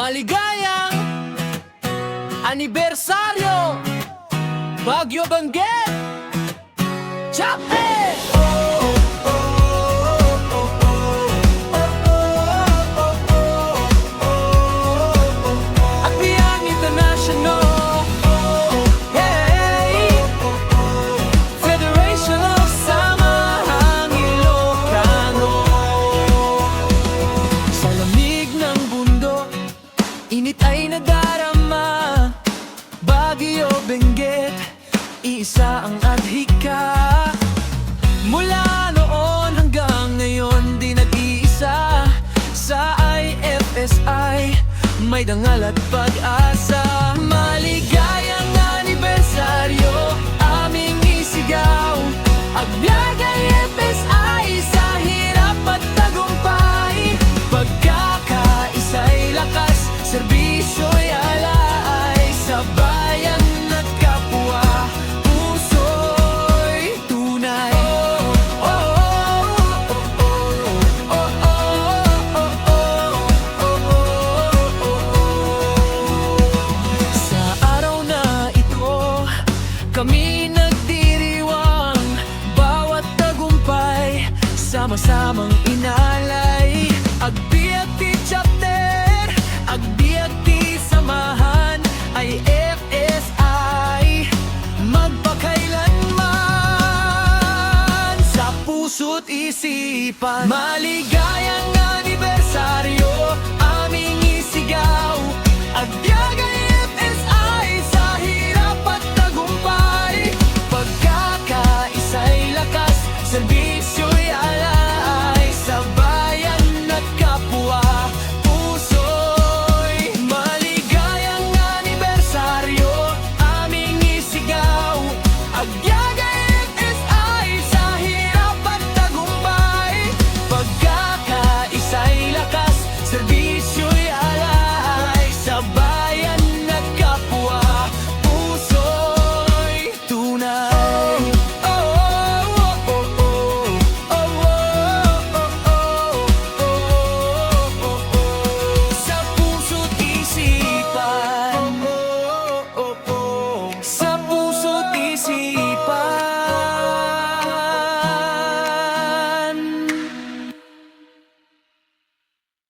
Maligayang anibersaryo, Baguio Benguet, Chape! At Biang International, hey! Federation of Samahang Ilocano. Sa lamig ng bundok, init ay nadarama. Baguio Benguet, iisa ang adhika. Mula noon hanggang ngayon di nag-iisa. Sa IFSI may dangal at pag-asa. Maligayang anibersaryo, aming isigaw. Agbyag ay